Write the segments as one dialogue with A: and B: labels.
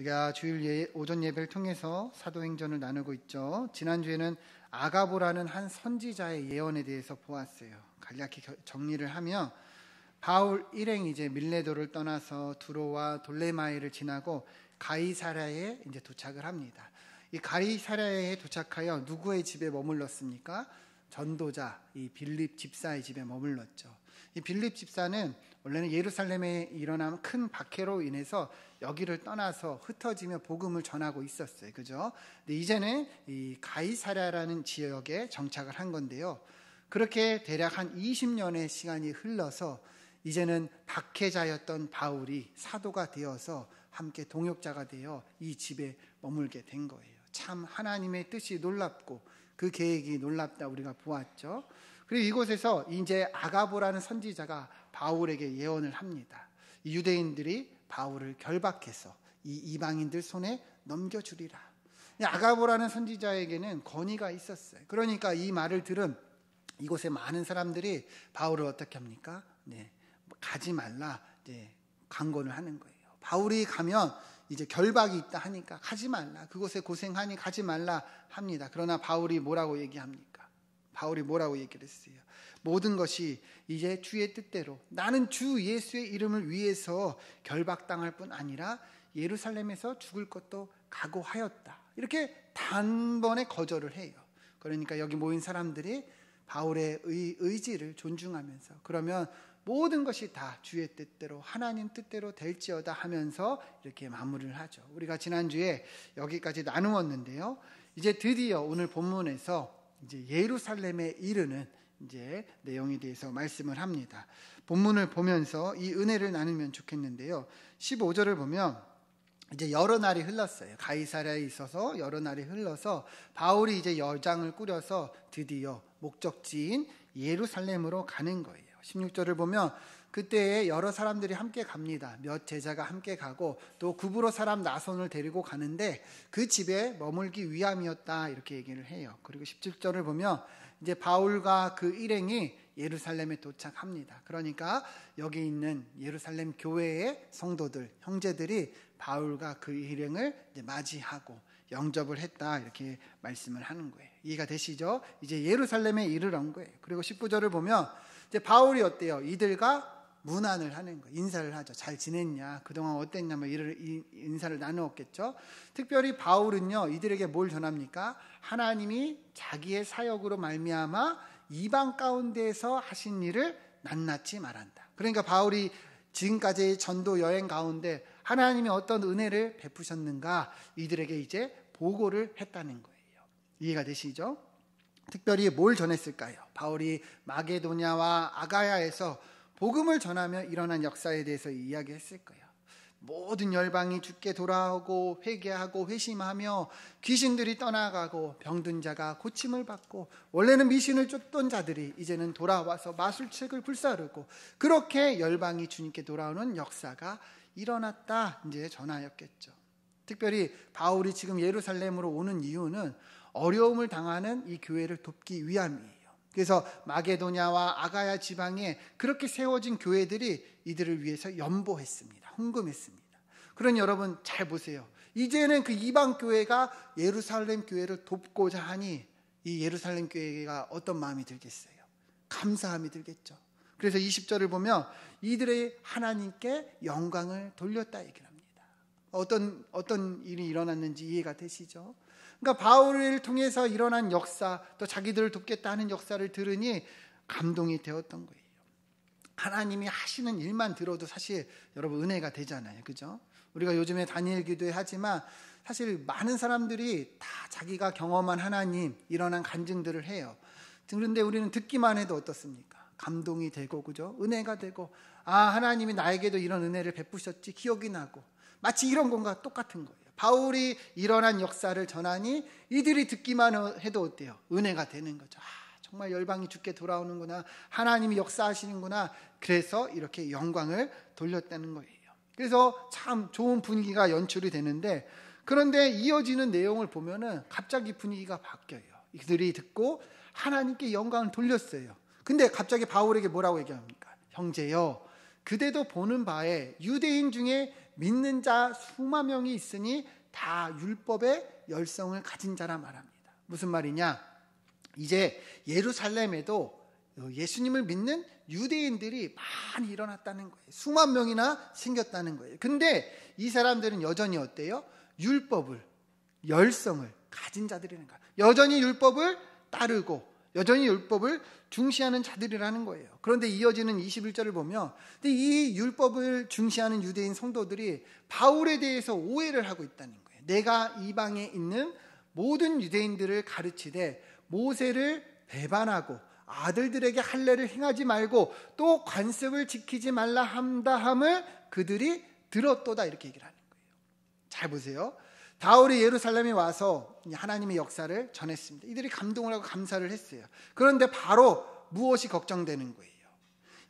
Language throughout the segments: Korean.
A: 우리가 주일 오전 예배를 통해서 사도행전을 나누고 있죠. 지난주에는 아가보라는 한 선지자의 예언에 대해서 보았어요. 간략히 정리를 하면 바울 일행이 이제 밀레도를 떠나서 두로와 돌레마이를 지나고 가이사랴에 이제 도착을 합니다. 이 가이사랴에 도착하여 누구의 집에 머물렀습니까? 전도자 이 빌립 집사의 집에 머물렀죠. 이 빌립 집사는 원래는 예루살렘에 일어난 큰 박해로 인해서 여기를 떠나서 흩어지며 복음을 전하고 있었어요. 그죠? 근데 이제는 이 가이사랴라는 지역에 정착을 한 건데요. 그렇게 대략 한 20년의 시간이 흘러서 이제는 박해자였던 바울이 사도가 되어서 함께 동역자가 되어 이 집에 머물게 된 거예요. 참 하나님의 뜻이 놀랍고 그 계획이 놀랍다 우리가 보았죠. 그리고 이곳에서 이제 아가보라는 선지자가 바울에게 예언을 합니다. 이 유대인들이 바울을 결박해서 이 이방인들 손에 넘겨주리라. 아가보라는 선지자에게는 권위가 있었어요. 그러니까 이 말을 들은 이곳에 많은 사람들이 바울을 어떻게 합니까? 가지 말라 강권을 하는 거예요. 바울이 가면 이제 결박이 있다 하니까 가지 말라. 그곳에 고생하니 가지 말라 합니다. 그러나 바울이 뭐라고 얘기합니까? 바울이 뭐라고 얘기를 했어요? 모든 것이 이제 주의 뜻대로 나는 주 예수의 이름을 위해서 결박당할 뿐 아니라 예루살렘에서 죽을 것도 각오하였다. 이렇게 단번에 거절을 해요. 그러니까 여기 모인 사람들이 바울의 의지를 존중하면서 그러면 모든 것이 다 주의 뜻대로 하나님 뜻대로 될지어다 하면서 이렇게 마무리를 하죠. 우리가 지난주에 여기까지 나누었는데요. 이제 드디어 오늘 본문에서 이제 예루살렘에 이르는 이제 내용에 대해서 말씀을 합니다. 본문을 보면서 이 은혜를 나누면 좋겠는데요. 15절을 보면 이제 여러 날이 흘렀어요. 가이사랴에 있어서 여러 날이 흘러서 바울이 이제 여장을 꾸려서 드디어 목적지인 예루살렘으로 가는 거예요. 16절을 보면 그때에 여러 사람들이 함께 갑니다. 몇 제자가 함께 가고 또 구브로 사람 나손을 데리고 가는데 그 집에 머물기 위함이었다 이렇게 얘기를 해요. 그리고 17절을 보면 이제 바울과 그 일행이 예루살렘에 도착합니다. 그러니까 여기 있는 예루살렘 교회의 성도들, 형제들이 바울과 그 일행을 이제 맞이하고 영접을 했다 이렇게 말씀을 하는 거예요. 이해가 되시죠? 이제 예루살렘에 이르는 거예요. 그리고 19절을 보면 이제 바울이 어때요? 이들과 문안을 하는 거예요. 인사를 하죠. 잘 지냈냐? 그동안 어땠냐? 뭐 인사를 나누었겠죠. 특별히 바울은요, 이들에게 뭘 전합니까? 하나님이 자기의 사역으로 말미암아 이방 가운데에서 하신 일을 낱낱이 말한다. 그러니까 바울이 지금까지의 전도 여행 가운데 하나님이 어떤 은혜를 베푸셨는가 이들에게 이제 보고를 했다는 거예요. 이해가 되시죠? 특별히 뭘 전했을까요? 바울이 마게도냐와 아가야에서 복음을 전하며 일어난 역사에 대해서 이야기했을 거예요. 모든 열방이 주께 돌아오고 회개하고 회심하며 귀신들이 떠나가고 병든 자가 고침을 받고 원래는 미신을 쫓던 자들이 이제는 돌아와서 마술책을 불사르고 그렇게 열방이 주님께 돌아오는 역사가 일어났다 이제 전하였겠죠. 특별히 바울이 지금 예루살렘으로 오는 이유는 어려움을 당하는 이 교회를 돕기 위함이에요. 그래서 마게도냐와 아가야 지방에 그렇게 세워진 교회들이 이들을 위해서 연보했습니다. 헌금했습니다. 그러니 여러분 잘 보세요. 이제는 그 이방 교회가 예루살렘 교회를 돕고자 하니 이 예루살렘 교회가 어떤 마음이 들겠어요? 감사함이 들겠죠. 그래서 20절을 보면 이들의 하나님께 영광을 돌렸다 얘기를 합니다. 어떤 일이 일어났는지 이해가 되시죠? 그러니까 바울을 통해서 일어난 역사, 또 자기들을 돕겠다 하는 역사를 들으니 감동이 되었던 거예요. 하나님이 하시는 일만 들어도 사실 여러분 은혜가 되잖아요. 그죠? 우리가 요즘에 다니엘 기도회 하지만 사실 많은 사람들이 다 자기가 경험한 하나님, 일어난 간증들을 해요. 그런데 우리는 듣기만 해도 어떻습니까? 감동이 되고, 그죠? 은혜가 되고, 하나님이 나에게도 이런 은혜를 베푸셨지 기억이 나고, 마치 이런 건가 똑같은 거예요. 바울이 일어난 역사를 전하니 이들이 듣기만 해도 어때요? 은혜가 되는 거죠. 정말 열방이 주께 돌아오는구나. 하나님이 역사하시는구나. 그래서 이렇게 영광을 돌렸다는 거예요. 그래서 참 좋은 분위기가 연출이 되는데 그런데 이어지는 내용을 보면은 갑자기 분위기가 바뀌어요. 이들이 듣고 하나님께 영광을 돌렸어요. 근데 갑자기 바울에게 뭐라고 얘기합니까? 형제여, 그대도 보는 바에 유대인 중에 믿는 자 수만 명이 있으니 다 율법의 열성을 가진 자라 말합니다. 무슨 말이냐? 이제 예루살렘에도 예수님을 믿는 유대인들이 많이 일어났다는 거예요. 수만 명이나 생겼다는 거예요. 근데 이 사람들은 여전히 어때요? 율법을, 열성을 가진 자들이라는 거예요. 여전히 율법을 따르고 여전히 율법을 중시하는 자들이라는 거예요. 그런데 이어지는 21절을 보면 이 율법을 중시하는 유대인 성도들이 바울에 대해서 오해를 하고 있다는 거예요. 내가 이방에 있는 모든 유대인들을 가르치되 모세를 배반하고 아들들에게 할례를 행하지 말고 또 관습을 지키지 말라 함을 그들이 들었도다, 이렇게 얘기를 하는 거예요. 잘 보세요. 바울이 예루살렘에 와서 하나님의 역사를 전했습니다. 이들이 감동을 하고 감사를 했어요. 그런데 바로 무엇이 걱정되는 거예요?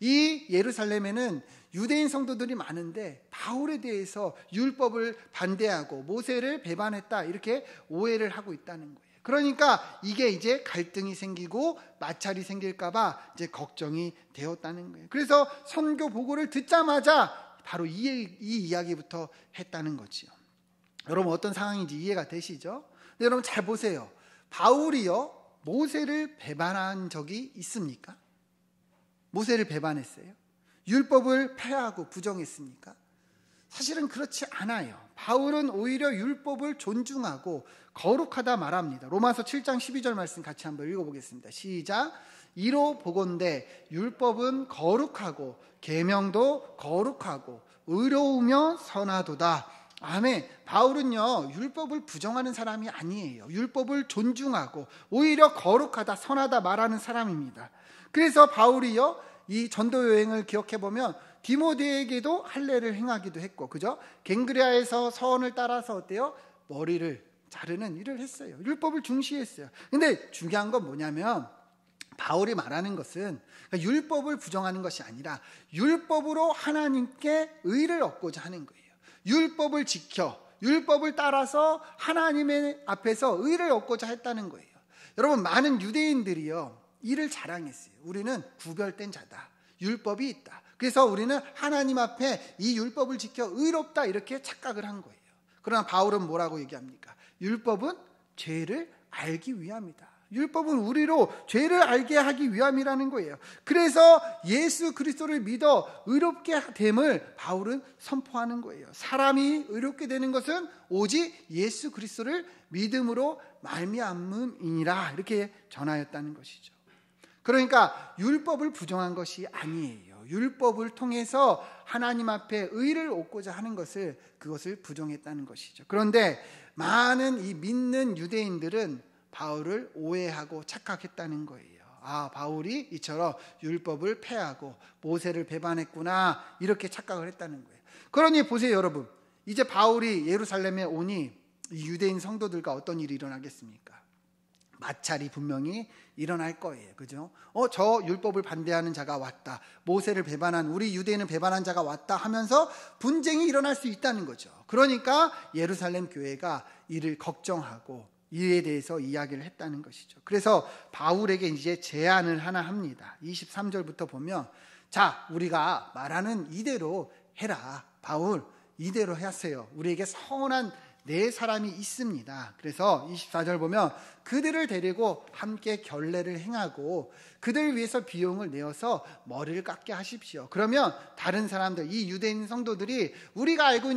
A: 이 예루살렘에는 유대인 성도들이 많은데 바울에 대해서 율법을 반대하고 모세를 배반했다, 이렇게 오해를 하고 있다는 거예요. 그러니까 이게 이제 갈등이 생기고 마찰이 생길까봐 이제 걱정이 되었다는 거예요. 그래서 선교 보고를 듣자마자 바로 이 이야기부터 했다는 거지요. 여러분 어떤 상황인지 이해가 되시죠? 근데 여러분 잘 보세요. 바울이요 모세를 배반한 적이 있습니까? 모세를 배반했어요? 율법을 폐하고 부정했습니까? 사실은 그렇지 않아요. 바울은 오히려 율법을 존중하고 거룩하다 말합니다. 로마서 7장 12절 말씀 같이 한번 읽어보겠습니다. 시작. 이로 보건대 율법은 거룩하고 계명도 거룩하고 의로우며 선하도다. 아멘. 바울은요 율법을 부정하는 사람이 아니에요. 율법을 존중하고 오히려 거룩하다, 선하다 말하는 사람입니다. 그래서 바울이요 이 전도 여행을 기억해 보면 디모데에게도 할례를 행하기도 했고, 그죠? 갱그레아에서 서원을 따라서 어때요? 머리를 자르는 일을 했어요. 율법을 중시했어요. 근데 중요한 건 뭐냐면 바울이 말하는 것은 율법을 부정하는 것이 아니라 율법으로 하나님께 의를 얻고자 하는 거예요. 율법을 지켜 율법을 따라서 하나님의 앞에서 의를 얻고자 했다는 거예요. 여러분 많은 유대인들이요 이를 자랑했어요. 우리는 구별된 자다. 율법이 있다. 그래서 우리는 하나님 앞에 이 율법을 지켜 의롭다, 이렇게 착각을 한 거예요. 그러나 바울은 뭐라고 얘기합니까? 율법은 죄를 알기 위함이다. 율법은 우리로 죄를 알게 하기 위함이라는 거예요. 그래서 예수 그리스도를 믿어 의롭게 됨을 바울은 선포하는 거예요. 사람이 의롭게 되는 것은 오직 예수 그리스도를 믿음으로 말미암음이니라, 이렇게 전하였다는 것이죠. 그러니까 율법을 부정한 것이 아니에요. 율법을 통해서 하나님 앞에 의를 얻고자 하는 그것을 부정했다는 것이죠. 그런데 많은 이 믿는 유대인들은 바울을 오해하고 착각했다는 거예요. 아, 바울이 이처럼 율법을 폐하고 모세를 배반했구나, 이렇게 착각을 했다는 거예요. 그러니 보세요 여러분, 이제 바울이 예루살렘에 오니 이 유대인 성도들과 어떤 일이 일어나겠습니까? 마찰이 분명히 일어날 거예요. 그죠? 저 율법을 반대하는 자가 왔다, 모세를 배반한, 우리 유대인을 배반한 자가 왔다 하면서 분쟁이 일어날 수 있다는 거죠. 그러니까 예루살렘 교회가 이를 걱정하고 이에 대해서 이야기를 했다는 것이죠. 그래서 바울에게 이제 제안을 하나 합니다. 23절부터 보면, 자, 우리가 말하는 이대로 해라. 바울, 이대로 하세요. 우리에게 선한 네 사람이 있습니다. 그래서 24절 보면 그들을 데리고 함께 결례를 행하고 그들을 위해서 비용을 내어서 머리를 깎게 하십시오. 그러면 다른 사람들, 이 유대인 성도들이 우리가 알고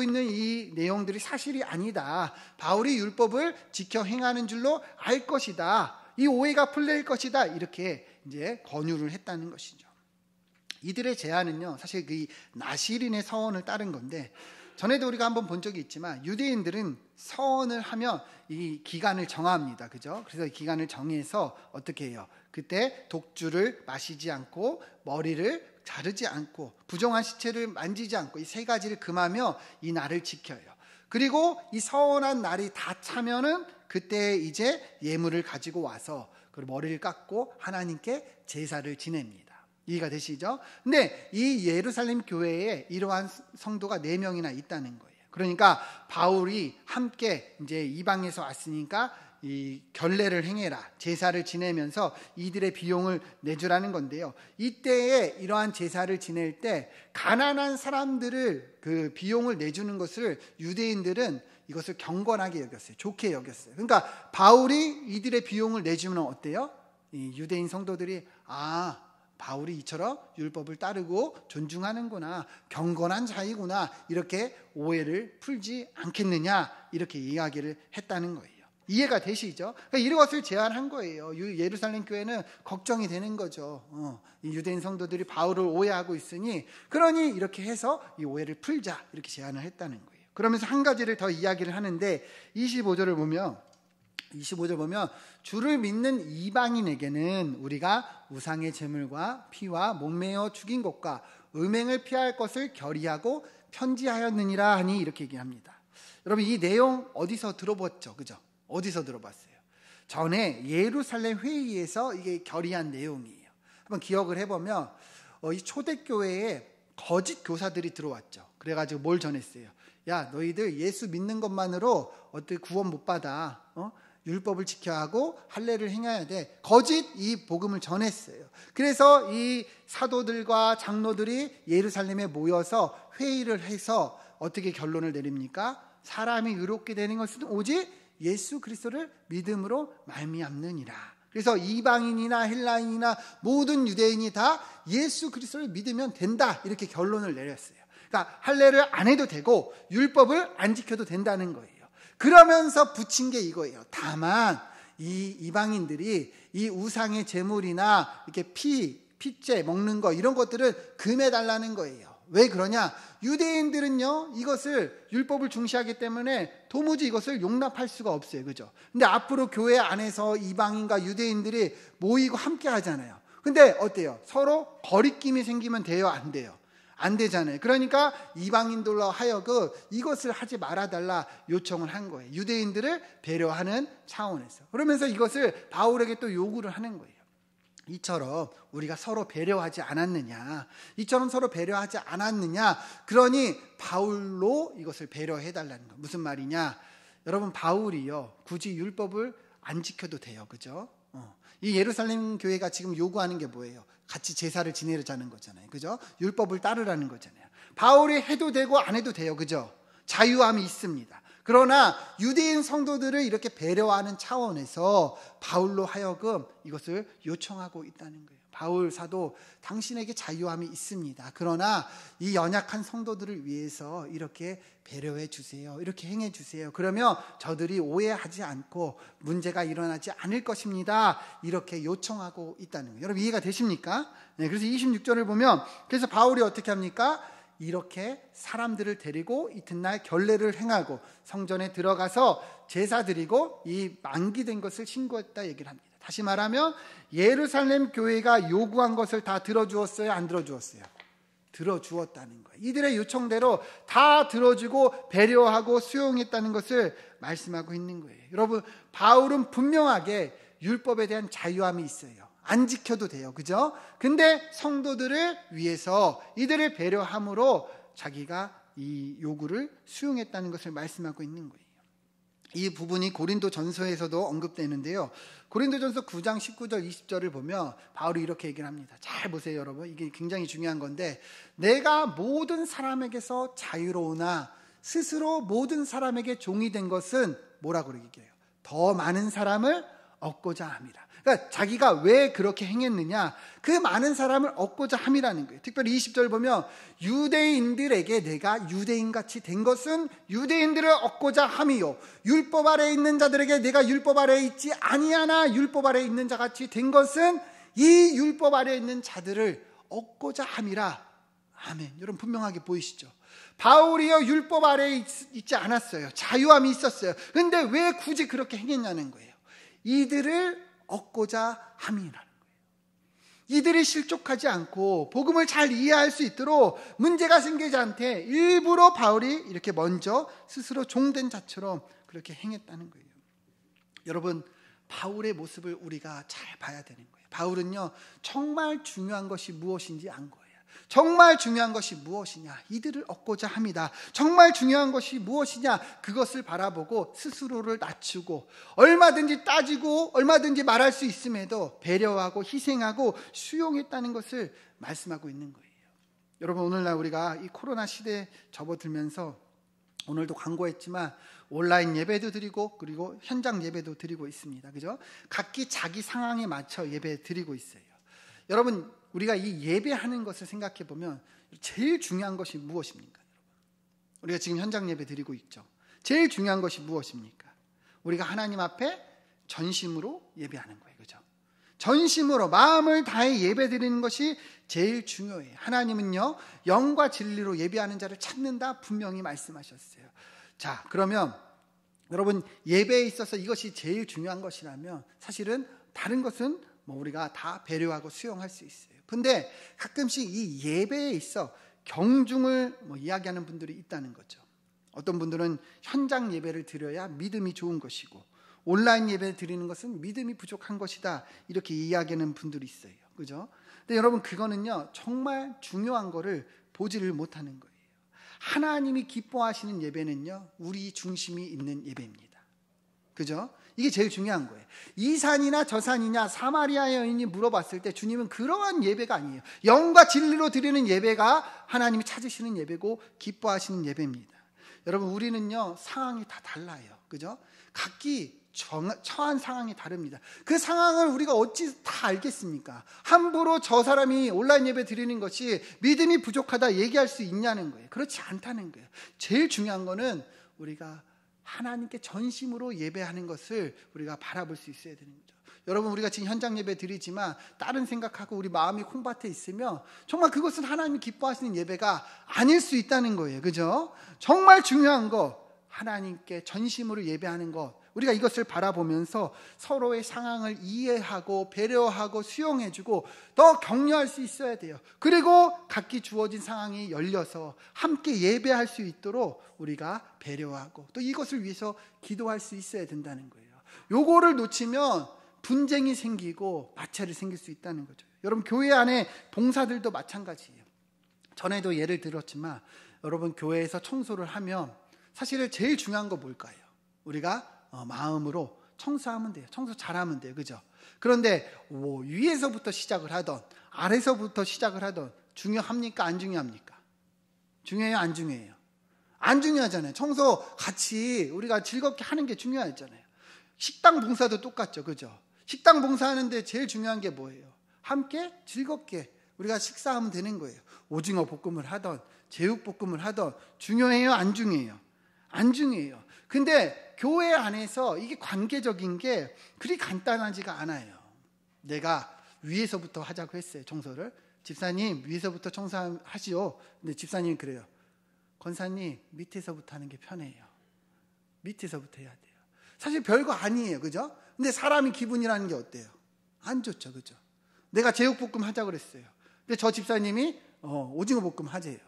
A: 있는 이 내용들이 사실이 아니다, 바울이 율법을 지켜 행하는 줄로 알 것이다, 이 오해가 풀릴 것이다, 이렇게 이제 권유를 했다는 것이죠. 이들의 제안은요 사실 그 나시린의 서원을 따른 건데, 전에도 우리가 한번 본 적이 있지만 유대인들은 서원을 하면 이 기간을 정합니다. 그죠? 그래서 이 기간을 정해서 어떻게 해요? 그때 독주를 마시지 않고 머리를 자르지 않고 부정한 시체를 만지지 않고 이 세 가지를 금하며 이 날을 지켜요. 그리고 이 서원한 날이 다 차면은 그때 이제 예물을 가지고 와서 그 머리를 깎고 하나님께 제사를 지냅니다. 이해가 되시죠? 근데 이 예루살렘 교회에 이러한 성도가 4명이나 있다는 거예요. 그러니까 바울이 함께 이제 이방에서 왔으니까 이 결례를 행해라, 제사를 지내면서 이들의 비용을 내주라는 건데요. 이때에 이러한 제사를 지낼 때 가난한 사람들을 그 비용을 내주는 것을 유대인들은 이것을 경건하게 여겼어요. 좋게 여겼어요. 그러니까 바울이 이들의 비용을 내주면 어때요? 이 유대인 성도들이 바울이 이처럼 율법을 따르고 존중하는구나, 경건한 자이구나, 이렇게 오해를 풀지 않겠느냐, 이렇게 이야기를 했다는 거예요. 이해가 되시죠? 그러니까 이것을 제안한 거예요. 예루살렘 교회는 걱정이 되는 거죠. 이 유대인 성도들이 바울을 오해하고 있으니, 그러니 이렇게 해서 이 오해를 풀자, 이렇게 제안을 했다는 거예요. 그러면서 한 가지를 더 이야기를 하는데 25절 보면 주를 믿는 이방인에게는 우리가 우상의 제물과 피와 목매어 죽인 것과 음행을 피할 것을 결의하고 편지하였느니라 하니, 이렇게 얘기합니다. 여러분, 이 내용 어디서 들어봤죠? 그죠? 어디서 들어봤어요? 전에 예루살렘 회의에서 이게 결의한 내용이에요. 한번 기억을 해보면 이 초대교회에 거짓 교사들이 들어왔죠. 그래가지고 뭘 전했어요? 야, 너희들 예수 믿는 것만으로 어떻게 구원 못 받아? 율법을 지켜야 하고 할례를 행해야 돼. 거짓 이 복음을 전했어요. 그래서 이 사도들과 장로들이 예루살렘에 모여서 회의를 해서 어떻게 결론을 내립니까? 사람이 의롭게 되는 것은 오직 예수 그리스도를 믿음으로 말미암느니라. 그래서 이방인이나 헬라인이나 모든 유대인이 다 예수 그리스도를 믿으면 된다, 이렇게 결론을 내렸어요. 그러니까 할례를 안 해도 되고 율법을 안 지켜도 된다는 거예요. 그러면서 붙인 게 이거예요. 다만 이 이방인들이 이 우상의 제물이나 이렇게 피째 먹는 거, 이런 것들은 금해달라는 거예요. 왜 그러냐? 유대인들은요, 이것을 율법을 중시하기 때문에 도무지 이것을 용납할 수가 없어요. 그죠? 근데 앞으로 교회 안에서 이방인과 유대인들이 모이고 함께 하잖아요. 근데 어때요? 서로 거리낌이 생기면 돼요? 안 돼요? 안 되잖아요. 그러니까 이방인들로 하여금 이것을 하지 말아달라 요청을 한 거예요. 유대인들을 배려하는 차원에서. 그러면서 이것을 바울에게 또 요구를 하는 거예요. 이처럼 우리가 서로 배려하지 않았느냐, 그러니 바울로 이것을 배려해달라는 거. 무슨 말이냐? 여러분, 바울이요, 굳이 율법을 안 지켜도 돼요. 그죠? 이 예루살렘 교회가 지금 요구하는 게 뭐예요? 같이 제사를 지내자는 거잖아요. 그죠? 율법을 따르라는 거잖아요. 바울이 해도 되고 안 해도 돼요. 그죠? 자유함이 있습니다. 그러나 유대인 성도들을 이렇게 배려하는 차원에서 바울로 하여금 이것을 요청하고 있다는 거예요. 바울 사도, 당신에게 자유함이 있습니다. 그러나 이 연약한 성도들을 위해서 이렇게 배려해 주세요. 이렇게 행해 주세요. 그러면 저들이 오해하지 않고 문제가 일어나지 않을 것입니다. 이렇게 요청하고 있다는 거예요. 여러분, 이해가 되십니까? 네, 그래서 26절을 보면, 그래서 바울이 어떻게 합니까? 이렇게 사람들을 데리고 이튿날 결례를 행하고 성전에 들어가서 제사 드리고 이 만기된 것을 신고했다 얘기를 합니다. 다시 말하면 예루살렘 교회가 요구한 것을 다 들어주었어요? 안 들어주었어요? 들어주었다는 거예요. 이들의 요청대로 다 들어주고 배려하고 수용했다는 것을 말씀하고 있는 거예요. 여러분, 바울은 분명하게 율법에 대한 자유함이 있어요. 안 지켜도 돼요. 그죠? 근데 성도들을 위해서 이들을 배려함으로 자기가 이 요구를 수용했다는 것을 말씀하고 있는 거예요. 이 부분이 고린도 전서에서도 언급되는데요. 고린도 전서 9장 19절 20절을 보면 바울이 이렇게 얘기를 합니다. 잘 보세요, 여러분. 이게 굉장히 중요한 건데, 내가 모든 사람에게서 자유로우나 스스로 모든 사람에게 종이 된 것은 뭐라고 얘기해요? 더 많은 사람을 얻고자 함이라. 그러니까 자기가 왜 그렇게 행했느냐, 그 많은 사람을 얻고자 함이라는 거예요. 특별히 20절 보면 유대인들에게 내가 유대인같이 된 것은 유대인들을 얻고자 함이요, 율법 아래에 있는 자들에게 내가 율법 아래에 있지 아니하나 율법 아래에 있는 자같이 된 것은 이 율법 아래에 있는 자들을 얻고자 함이라. 아멘. 여러분, 분명하게 보이시죠? 바울이요, 율법 아래에 있지 않았어요. 자유함이 있었어요. 근데 왜 굳이 그렇게 행했냐는 거예요. 이들을 얻고자 함이라는 거예요. 이들이 실족하지 않고 복음을 잘 이해할 수 있도록 문제가 생기지 않게 일부러 바울이 이렇게 먼저 스스로 종된 자처럼 그렇게 행했다는 거예요. 여러분, 바울의 모습을 우리가 잘 봐야 되는 거예요. 바울은요, 정말 중요한 것이 무엇인지 안 거예요. 정말 중요한 것이 무엇이냐? 이들을 얻고자 합니다. 정말 중요한 것이 무엇이냐? 그것을 바라보고 스스로를 낮추고 얼마든지 따지고 얼마든지 말할 수 있음에도 배려하고 희생하고 수용했다는 것을 말씀하고 있는 거예요. 여러분, 오늘날 우리가 이 코로나 시대에 접어들면서 오늘도 광고했지만 온라인 예배도 드리고 그리고 현장 예배도 드리고 있습니다. 그죠? 각기 자기 상황에 맞춰 예배 드리고 있어요. 여러분, 우리가 이 예배하는 것을 생각해 보면 제일 중요한 것이 무엇입니까? 우리가 지금 현장 예배 드리고 있죠. 제일 중요한 것이 무엇입니까? 우리가 하나님 앞에 전심으로 예배하는 거예요. 그죠? 전심으로 마음을 다해 예배 드리는 것이 제일 중요해요. 하나님은요, 영과 진리로 예배하는 자를 찾는다 분명히 말씀하셨어요. 자, 그러면 여러분, 예배에 있어서 이것이 제일 중요한 것이라면 사실은 다른 것은 우리가 다 배려하고 수용할 수 있어요. 근데 가끔씩 이 예배에 있어 경중을 이야기하는 분들이 있다는 거죠. 어떤 분들은 현장 예배를 드려야 믿음이 좋은 것이고 온라인 예배를 드리는 것은 믿음이 부족한 것이다, 이렇게 이야기하는 분들이 있어요. 그죠? 근데 여러분, 그거는요 정말 중요한 거를 보지를 못하는 거예요. 하나님이 기뻐하시는 예배는요 우리 중심이 있는 예배입니다. 그죠? 이게 제일 중요한 거예요. 이 산이나 저 산이냐 사마리아 여인이 물어봤을 때 주님은 그러한 예배가 아니에요. 영과 진리로 드리는 예배가 하나님이 찾으시는 예배고 기뻐하시는 예배입니다. 여러분, 우리는요 상황이 다 달라요. 그죠? 각기 처한 상황이 다릅니다. 그 상황을 우리가 어찌 다 알겠습니까? 함부로 저 사람이 온라인 예배 드리는 것이 믿음이 부족하다 얘기할 수 있냐는 거예요. 그렇지 않다는 거예요. 제일 중요한 거는 우리가 하나님께 전심으로 예배하는 것을 우리가 바라볼 수 있어야 되는 거죠. 여러분, 우리가 지금 현장 예배 드리지만 다른 생각하고 우리 마음이 콩밭에 있으면 정말 그것은 하나님이 기뻐하시는 예배가 아닐 수 있다는 거예요. 그죠? 정말 중요한 거, 하나님께 전심으로 예배하는 것, 우리가 이것을 바라보면서 서로의 상황을 이해하고 배려하고 수용해주고 더 격려할 수 있어야 돼요. 그리고 각기 주어진 상황이 열려서 함께 예배할 수 있도록 우리가 배려하고 또 이것을 위해서 기도할 수 있어야 된다는 거예요. 요거를 놓치면 분쟁이 생기고 마찰이 생길 수 있다는 거죠. 여러분, 교회 안에 봉사들도 마찬가지예요. 전에도 예를 들었지만 여러분, 교회에서 청소를 하면 사실 제일 중요한 거 뭘까요? 우리가 마음으로 청소하면 돼요. 청소 잘하면 돼요. 그죠? 그런데 위에서부터 시작을 하던 아래서부터 시작을 하던 중요합니까? 안 중요합니까? 중요해요? 안 중요해요? 안 중요하잖아요. 청소 같이 우리가 즐겁게 하는 게 중요하잖아요. 식당 봉사도 똑같죠. 그죠? 식당 봉사하는데 제일 중요한 게 뭐예요? 함께 즐겁게 우리가 식사하면 되는 거예요. 오징어 볶음을 하던 제육볶음을 하던 중요해요? 안 중요해요? 안 중요해요. 근데 교회 안에서 이게 관계적인 게 그리 간단하지가 않아요. 내가 위에서부터 하자고 했어요. 청소를. 집사님 위에서부터 청소하시오. 근데 집사님이 그래요. 권사님 밑에서부터 하는 게 편해요. 밑에서부터 해야 돼요. 사실 별거 아니에요. 그죠? 근데 사람이 기분이라는 게 어때요? 안 좋죠. 그죠? 내가 제육볶음 하자고 그랬어요. 근데 저 집사님이 오징어 볶음 하재요.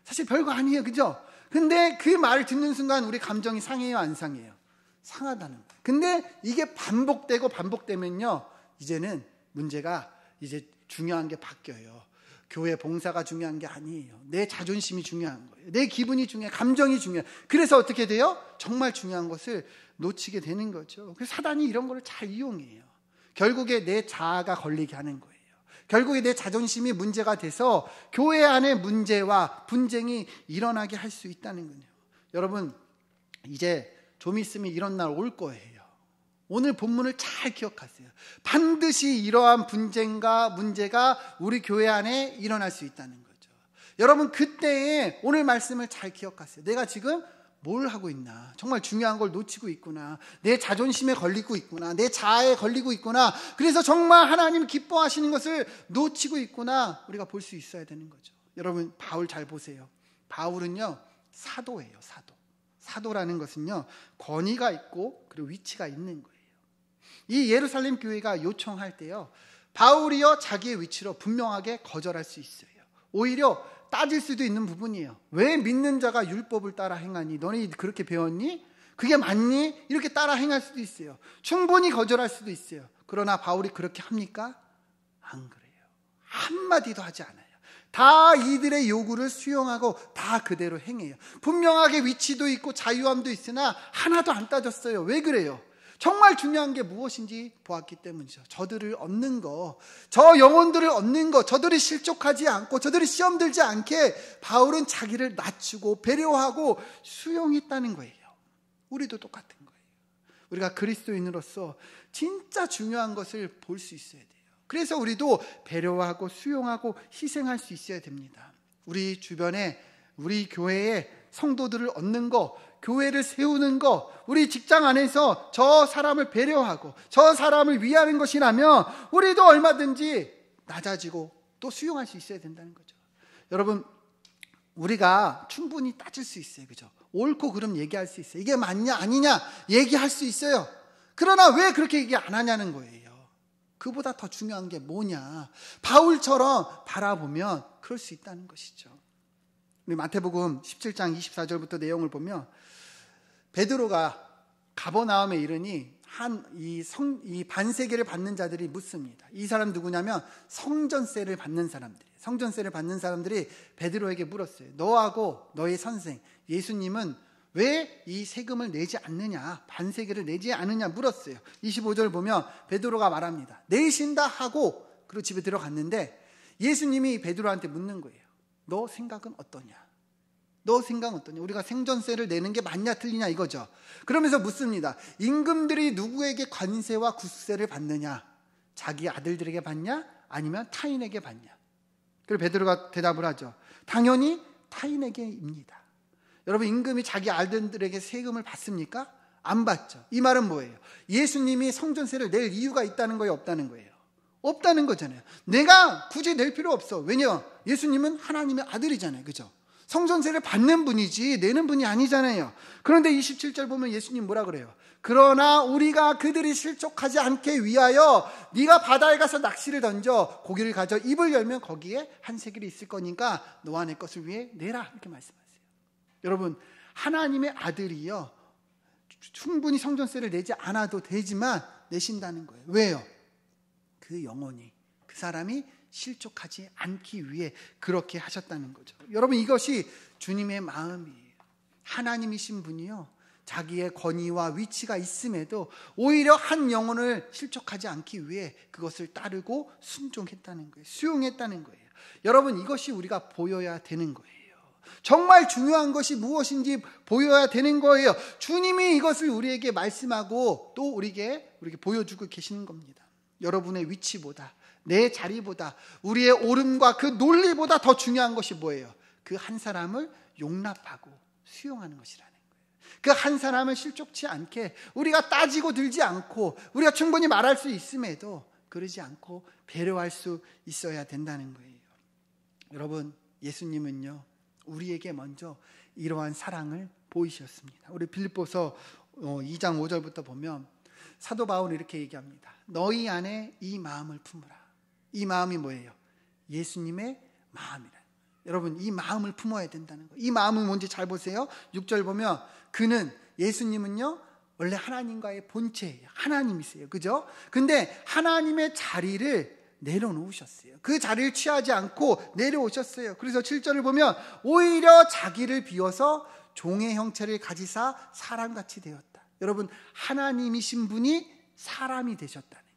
A: 사실 별거 아니에요. 그죠? 근데 그 말을 듣는 순간 우리 감정이 상해요? 안 상해요? 상하다는 거예요. 근데 이게 반복되면요 이제는 문제가 이제 중요한 게 바뀌어요. 교회 봉사가 중요한 게 아니에요. 내 자존심이 중요한 거예요. 내 기분이 중요해요. 감정이 중요해요. 그래서 어떻게 돼요? 정말 중요한 것을 놓치게 되는 거죠. 그래서 사단이 이런 거를 잘 이용해요. 결국에 내 자아가 걸리게 하는 거예요. 결국에 내 자존심이 문제가 돼서 교회 안에 문제와 분쟁이 일어나게 할 수 있다는 거예요. 여러분, 이제 좀 있으면 이런 날 올 거예요. 오늘 본문을 잘 기억하세요. 반드시 이러한 분쟁과 문제가 우리 교회 안에 일어날 수 있다는 거죠. 여러분, 그때에 오늘 말씀을 잘 기억하세요. 내가 지금 뭘 하고 있나? 정말 중요한 걸 놓치고 있구나. 내 자존심에 걸리고 있구나. 내 자아에 걸리고 있구나. 그래서 정말 하나님 기뻐하시는 것을 놓치고 있구나. 우리가 볼 수 있어야 되는 거죠. 여러분, 바울 잘 보세요. 바울은요 사도예요. 사도라는 것은요 권위가 있고 그리고 위치가 있는 거예요. 이 예루살렘 교회가 요청할 때요 바울이요 자기의 위치로 분명하게 거절할 수 있어요. 오히려 따질 수도 있는 부분이에요. 왜 믿는 자가 율법을 따라 행하니? 너네 그렇게 배웠니? 그게 맞니? 이렇게 따라 행할 수도 있어요. 충분히 거절할 수도 있어요. 그러나 바울이 그렇게 합니까? 안 그래요. 한마디도 하지 않아요. 다 이들의 요구를 수용하고 다 그대로 행해요. 분명하게 위치도 있고 자유함도 있으나 하나도 안 따졌어요. 왜 그래요? 정말 중요한 게 무엇인지 보았기 때문이죠. 저들을 얻는 거, 저 영혼들을 얻는 거, 저들이 실족하지 않고 저들이 시험 들지 않게 바울은 자기를 낮추고 배려하고 수용했다는 거예요. 우리도 똑같은 거예요. 우리가 그리스도인으로서 진짜 중요한 것을 볼 수 있어야 돼요. 그래서 우리도 배려하고 수용하고 희생할 수 있어야 됩니다. 우리 주변에, 우리 교회에 성도들을 얻는 거, 교회를 세우는 거, 우리 직장 안에서 저 사람을 배려하고 저 사람을 위하는 것이라면 우리도 얼마든지 낮아지고 또 수용할 수 있어야 된다는 거죠. 여러분, 우리가 충분히 따질 수 있어요. 그죠? 옳고 그름 얘기할 수 있어요. 이게 맞냐 아니냐 얘기할 수 있어요. 그러나 왜 그렇게 얘기 안 하냐는 거예요. 그보다 더 중요한 게 뭐냐. 바울처럼 바라보면 그럴 수 있다는 것이죠. 우리 마태복음 17장 24절부터 내용을 보면 베드로가 가버나움에 이르니 이 반세계를 받는 자들이 묻습니다. 이 사람 누구냐면 성전세를 받는 사람들이에요. 성전세를 받는 사람들이 베드로에게 물었어요. 너하고 너의 선생 예수님은 왜 이 세금을 내지 않느냐, 반세계를 내지 않느냐 물었어요. 25절 보면 베드로가 말합니다. 내신다 하고 그리고 집에 들어갔는데 예수님이 베드로한테 묻는 거예요. 너 생각은 어떠냐? 너 생각은 어떠냐? 우리가 생전세를 내는 게 맞냐 틀리냐 이거죠. 그러면서 묻습니다. 임금들이 누구에게 관세와 굿세를 받느냐? 자기 아들들에게 받냐? 아니면 타인에게 받냐? 그리고 베드로가 대답을 하죠. 당연히 타인에게입니다. 여러분, 임금이 자기 아들들에게 세금을 받습니까? 안 받죠. 이 말은 뭐예요? 예수님이 성전세를 낼 이유가 있다는 거예요? 없다는 거예요? 없다는 거잖아요. 내가 굳이 낼 필요 없어. 왜냐? 예수님은 하나님의 아들이잖아요. 그죠? 성전세를 받는 분이지 내는 분이 아니잖아요. 그런데 27절 보면 예수님 뭐라 그래요? 그러나 우리가 그들이 실족하지 않게 위하여 네가 바다에 가서 낚시를 던져 고기를 가져 입을 열면 거기에 한 세겔이 있을 거니까 너와 내 것을 위해 내라. 이렇게 말씀하세요. 여러분, 하나님의 아들이요, 충분히 성전세를 내지 않아도 되지만 내신다는 거예요. 왜요? 그 영혼이, 그 사람이 실족하지 않기 위해 그렇게 하셨다는 거죠. 여러분, 이것이 주님의 마음이에요. 하나님이신 분이요, 자기의 권위와 위치가 있음에도 오히려 한 영혼을 실족하지 않기 위해 그것을 따르고 순종했다는 거예요. 수용했다는 거예요. 여러분, 이것이 우리가 보여야 되는 거예요. 정말 중요한 것이 무엇인지 보여야 되는 거예요. 주님이 이것을 우리에게 말씀하고 또 우리에게 보여주고 계시는 겁니다. 여러분의 위치보다, 내 자리보다, 우리의 옳음과 그 논리보다 더 중요한 것이 뭐예요? 그 한 사람을 용납하고 수용하는 것이라는 거예요. 그 한 사람을 실족치 않게 우리가 따지고 들지 않고 우리가 충분히 말할 수 있음에도 그러지 않고 배려할 수 있어야 된다는 거예요. 여러분, 예수님은요, 우리에게 먼저 이러한 사랑을 보이셨습니다. 우리 빌립보서 2장 5절부터 보면 사도 바울은 이렇게 얘기합니다. 너희 안에 이 마음을 품으라. 이 마음이 뭐예요? 예수님의 마음이라. 여러분, 이 마음을 품어야 된다는 거예요. 이 마음은 뭔지 잘 보세요. 6절 보면 그는, 예수님은요, 원래 하나님과의 본체예요. 하나님이세요. 그죠? 근데 하나님의 자리를 내려놓으셨어요. 그 자리를 취하지 않고 내려오셨어요. 그래서 7절을 보면 오히려 자기를 비워서 종의 형체를 가지사 사람같이 되었다. 여러분, 하나님이신 분이 사람이 되셨다는 거예요.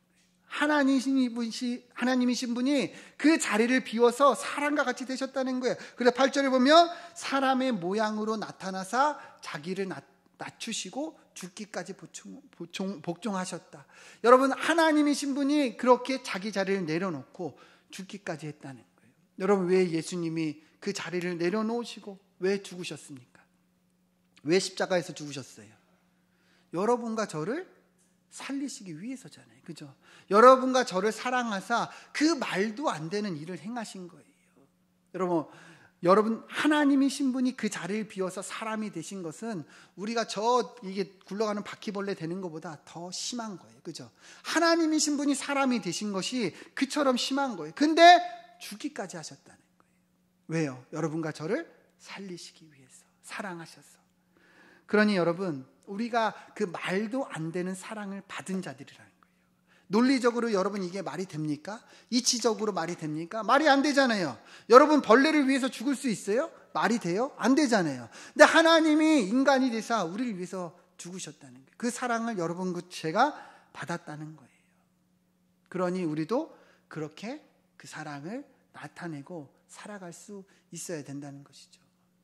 A: 하나님이신 분이 그 자리를 비워서 사람과 같이 되셨다는 거예요. 그래서 8절을 보면 사람의 모양으로 나타나사 자기를 낮추시고 죽기까지 복종하셨다. 여러분, 하나님이신 분이 그렇게 자기 자리를 내려놓고 죽기까지 했다는 거예요. 여러분, 왜 예수님이 그 자리를 내려놓으시고 왜 죽으셨습니까? 왜 십자가에서 죽으셨어요? 여러분과 저를 살리시기 위해서잖아요. 그죠? 여러분과 저를 사랑하사 그 말도 안 되는 일을 행하신 거예요. 여러분, 하나님이신 분이 그 자리를 비워서 사람이 되신 것은 우리가 이게 굴러가는 바퀴벌레 되는 것보다 더 심한 거예요. 그죠? 하나님이신 분이 사람이 되신 것이 그처럼 심한 거예요. 근데 죽기까지 하셨다는 거예요. 왜요? 여러분과 저를 살리시기 위해서, 사랑하셔서. 그러니 여러분, 우리가 그 말도 안 되는 사랑을 받은 자들이라는 거예요. 논리적으로 여러분 이게 말이 됩니까? 이치적으로 말이 됩니까? 말이 안 되잖아요. 여러분 벌레를 위해서 죽을 수 있어요? 말이 돼요? 안 되잖아요. 근데 하나님이 인간이 되사 우리를 위해서 죽으셨다는 거예요. 그 사랑을 여러분 제가 받았다는 거예요. 그러니 우리도 그렇게 그 사랑을 나타내고 살아갈 수 있어야 된다는 것이죠.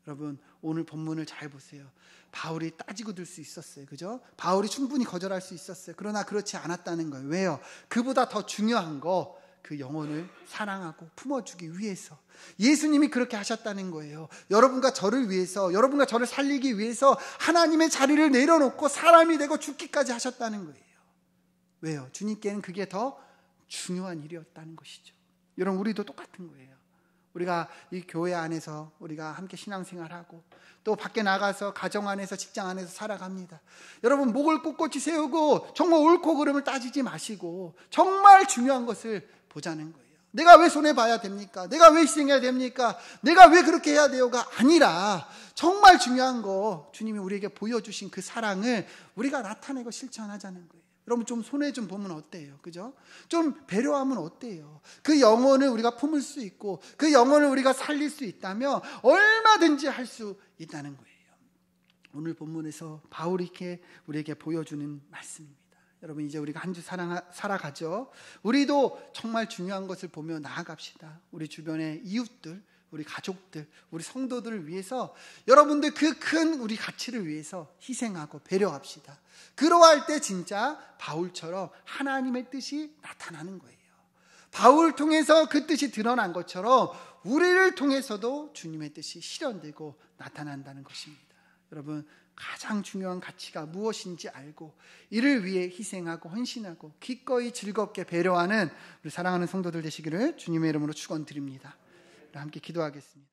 A: 여러분 오늘 본문을 잘 보세요. 바울이 따지고 들 수 있었어요. 그죠? 바울이 충분히 거절할 수 있었어요. 그러나 그렇지 않았다는 거예요. 왜요? 그보다 더 중요한 거, 그 영혼을 사랑하고 품어주기 위해서 예수님이 그렇게 하셨다는 거예요. 여러분과 저를 위해서, 여러분과 저를 살리기 위해서 하나님의 자리를 내려놓고 사람이 되고 죽기까지 하셨다는 거예요. 왜요? 주님께는 그게 더 중요한 일이었다는 것이죠. 여러분 우리도 똑같은 거예요. 우리가 이 교회 안에서 우리가 함께 신앙생활하고 또 밖에 나가서 가정 안에서 직장 안에서 살아갑니다. 여러분 목을 꼿꼿이 세우고 정말 옳고 그름을 따지지 마시고 정말 중요한 것을 보자는 거예요. 내가 왜 손해봐야 됩니까? 내가 왜 희생해야 됩니까? 내가 왜 그렇게 해야 돼요가 아니라 정말 중요한 거 주님이 우리에게 보여주신 그 사랑을 우리가 나타내고 실천하자는 거예요. 여러분 좀 손해 좀 보면 어때요? 그죠? 좀 배려하면 어때요? 그 영혼을 우리가 품을 수 있고 그 영혼을 우리가 살릴 수 있다면 얼마든지 할 수 있다는 거예요. 오늘 본문에서 바울이 이렇게 우리에게 보여주는 말씀입니다. 여러분 이제 우리가 한 주 살아가죠. 우리도 정말 중요한 것을 보며 나아갑시다. 우리 주변의 이웃들, 우리 가족들, 우리 성도들을 위해서 여러분들 그 큰 우리 가치를 위해서 희생하고 배려합시다. 그러할 때 진짜 바울처럼 하나님의 뜻이 나타나는 거예요. 바울 통해서 그 뜻이 드러난 것처럼 우리를 통해서도 주님의 뜻이 실현되고 나타난다는 것입니다. 여러분 가장 중요한 가치가 무엇인지 알고 이를 위해 희생하고 헌신하고 기꺼이 즐겁게 배려하는 우리 사랑하는 성도들 되시기를 주님의 이름으로 축원드립니다. 함께 기도하겠습니다.